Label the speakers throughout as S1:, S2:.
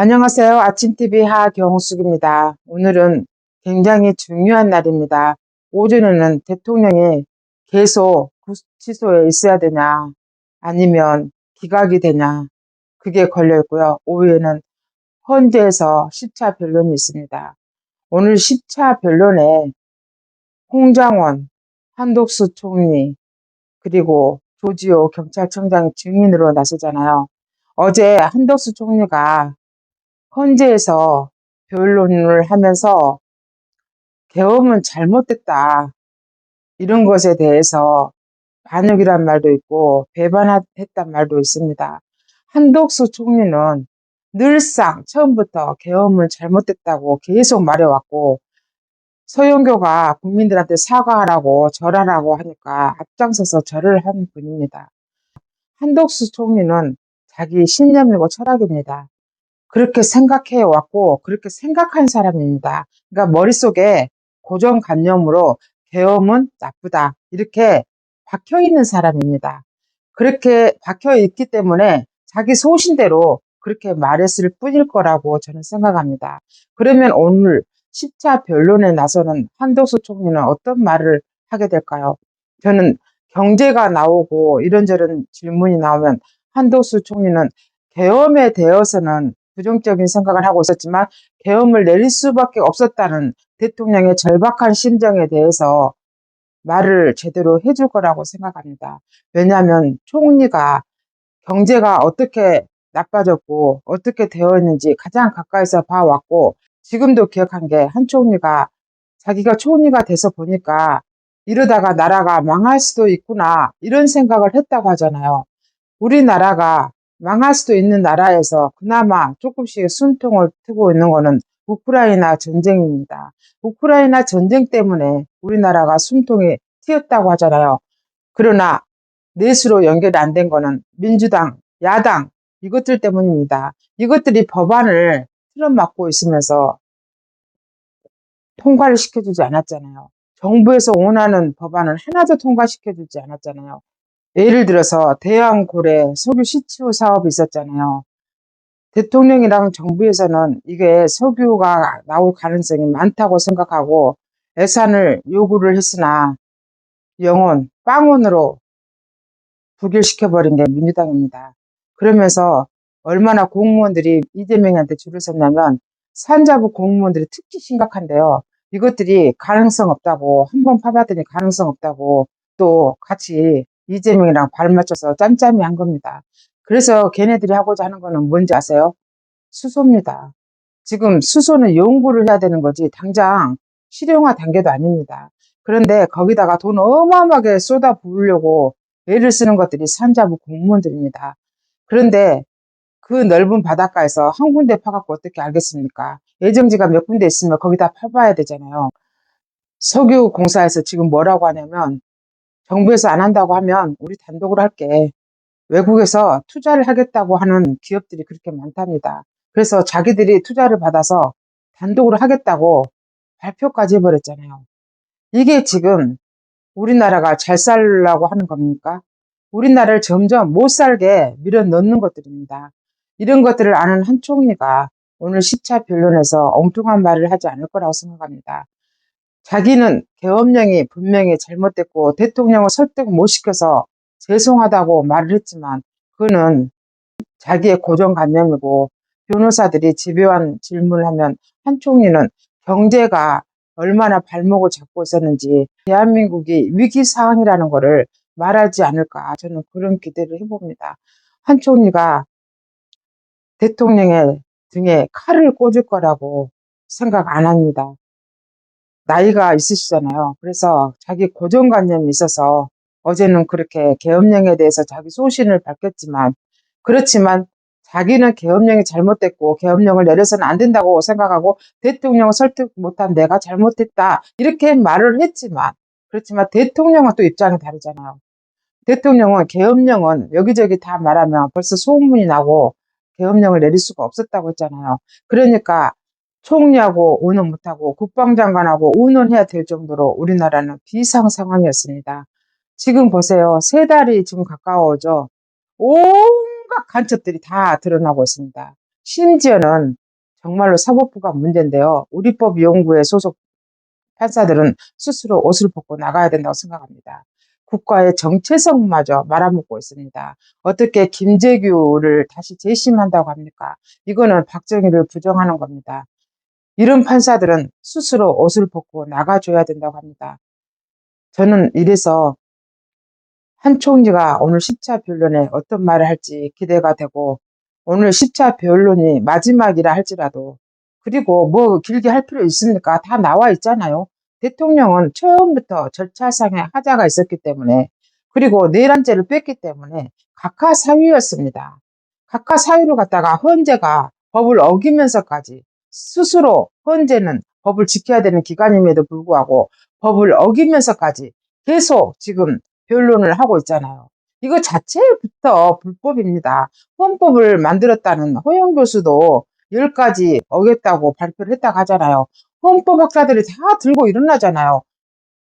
S1: 안녕하세요. 아침TV 하경숙입니다. 오늘은 굉장히 중요한 날입니다. 오전에는 대통령이 계속 구치소에 있어야 되냐, 아니면 기각이 되냐, 그게 걸려 있고요. 오후에는 헌재에서 10차 변론이 있습니다. 오늘 10차 변론에 홍장원, 한독수 총리, 그리고 조지호 경찰청장이 증인으로 나서잖아요. 어제 한덕수 총리가 헌재에서 변론을 하면서 계엄은 잘못됐다, 이런 것에 대해서 반역이란 말도 있고 배반했단 말도 있습니다. 한덕수 총리는 늘상 처음부터 계엄은 잘못됐다고 계속 말해왔고, 서영교가 국민들한테 사과하라고 절하라고 하니까 앞장서서 절을 한 분입니다. 한덕수 총리는 자기 신념이고 철학입니다. 그렇게 생각해 왔고 그렇게 생각한 사람입니다. 그러니까 머릿속에 고정관념으로 계엄은 나쁘다, 이렇게 박혀있는 사람입니다. 그렇게 박혀있기 때문에 자기 소신대로 그렇게 말했을 뿐일 거라고 저는 생각합니다. 그러면 오늘 10차 변론에 나서는 한덕수 총리는 어떤 말을 하게 될까요? 저는 경제가 나오고 이런저런 질문이 나오면 한덕수 총리는 계엄에 대해서는 부정적인 생각을 하고 있었지만 계엄을 내릴 수밖에 없었다는 대통령의 절박한 심정에 대해서 말을 제대로 해줄 거라고 생각합니다. 왜냐하면 총리가 경제가 어떻게 나빠졌고 어떻게 되어 있는지 가장 가까이서 봐왔고, 지금도 기억한 게 한 총리가 자기가 총리가 돼서 보니까 이러다가 나라가 망할 수도 있구나, 이런 생각을 했다고 하잖아요. 우리나라가 망할 수도 있는 나라에서 그나마 조금씩 숨통을 트고 있는 거는 우크라이나 전쟁입니다. 우크라이나 전쟁 때문에 우리나라가 숨통이 트였다고 하잖아요. 그러나 내수로 연결이 안 된 거는 민주당, 야당, 이것들 때문입니다. 이것들이 법안을 틀어막고 있으면서 통과를 시켜주지 않았잖아요. 정부에서 원하는 법안을 하나도 통과시켜주지 않았잖아요. 예를 들어서 대왕고래 석유 시추 사업이 있었잖아요. 대통령이랑 정부에서는 이게 석유가 나올 가능성이 많다고 생각하고 예산을 요구를 했으나 영원, 빵원으로 부결시켜버린 게 민주당입니다. 그러면서 얼마나 공무원들이 이재명한테 줄을 섰냐면 산자부 공무원들이 특히 심각한데요. 이것들이 가능성 없다고, 한번 파봤더니 가능성 없다고 또 같이 이재명이랑 발맞춰서 짬짬이 한 겁니다. 그래서 걔네들이 하고자 하는 거는 뭔지 아세요? 수소입니다. 지금 수소는 연구를 해야 되는 거지 당장 실용화 단계도 아닙니다. 그런데 거기다가 돈 어마어마하게 쏟아 부으려고 애를 쓰는 것들이 산자부 공무원들입니다. 그런데 그 넓은 바닷가에서 한 군데 파갖고 어떻게 알겠습니까? 예정지가 몇 군데 있으면 거기다 파봐야 되잖아요. 석유공사에서 지금 뭐라고 하냐면, 정부에서 안 한다고 하면 우리 단독으로 할게, 외국에서 투자를 하겠다고 하는 기업들이 그렇게 많답니다. 그래서 자기들이 투자를 받아서 단독으로 하겠다고 발표까지 해버렸잖아요. 이게 지금 우리나라가 잘 살려고 하는 겁니까? 우리나라를 점점 못 살게 밀어넣는 것들입니다. 이런 것들을 아는 한 총리가 오늘 10차 변론에서 엉뚱한 말을 하지 않을 거라고 생각합니다. 자기는 계엄령이 분명히 잘못됐고 대통령을 설득 못 시켜서 죄송하다고 말을 했지만 그거는 자기의 고정관념이고, 변호사들이 집요한 질문을 하면 한 총리는 경제가 얼마나 발목을 잡고 있었는지, 대한민국이 위기상황이라는 것을 말하지 않을까, 저는 그런 기대를 해봅니다. 한 총리가 대통령의 등에 칼을 꽂을 거라고 생각 안 합니다. 나이가 있으시잖아요. 그래서 자기 고정관념이 있어서 어제는 그렇게 계엄령에 대해서 자기 소신을 밝혔지만, 그렇지만 자기는 계엄령이 잘못됐고 계엄령을 내려서는 안 된다고 생각하고 대통령을 설득 못한 내가 잘못했다, 이렇게 말을 했지만, 그렇지만 대통령은 또 입장이 다르잖아요. 대통령은 계엄령은 여기저기 다 말하면 벌써 소문이 나고 계엄령을 내릴 수가 없었다고 했잖아요. 그러니까 총리하고 의논 못하고 국방장관하고 의논해야 될 정도로 우리나라는 비상 상황이었습니다. 지금 보세요. 3달이 지금 가까워져 온갖 간첩들이 다 드러나고 있습니다. 심지어는 정말로 사법부가 문제인데요. 우리법연구회 소속 판사들은 스스로 옷을 벗고 나가야 된다고 생각합니다. 국가의 정체성마저 말아먹고 있습니다. 어떻게 김재규를 다시 재심한다고 합니까? 이거는 박정희를 부정하는 겁니다. 이런 판사들은 스스로 옷을 벗고 나가줘야 된다고 합니다. 저는 이래서 한 총리가 오늘 10차 변론에 어떤 말을 할지 기대가 되고, 오늘 10차 변론이 마지막이라 할지라도, 그리고 뭐 길게 할 필요 있습니까? 다 나와 있잖아요. 대통령은 처음부터 절차상의 하자가 있었기 때문에, 그리고 내란죄를 뺐기 때문에 각하사유였습니다. 각하사유를 갖다가 헌재가 법을 어기면서까지, 스스로 헌재는 법을 지켜야 되는 기관임에도 불구하고 법을 어기면서까지 계속 지금 변론을 하고 있잖아요. 이거 자체부터 불법입니다. 헌법을 만들었다는 허영 교수도 10가지 어겼다고 발표를 했다고 하잖아요. 헌법학자들이 다 들고 일어나잖아요.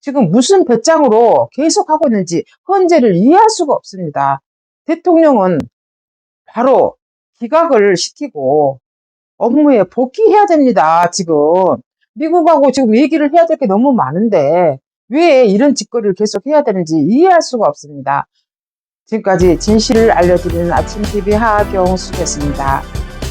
S1: 지금 무슨 배짱으로 계속 하고 있는지 헌재를 이해할 수가 없습니다. 대통령은 바로 기각을 시키고 업무에 복귀해야 됩니다. 지금 미국하고 지금 얘기를 해야 될 게 너무 많은데 왜 이런 짓거리를 계속 해야 되는지 이해할 수가 없습니다. 지금까지 진실을 알려드리는 아침TV 하경수였습니다.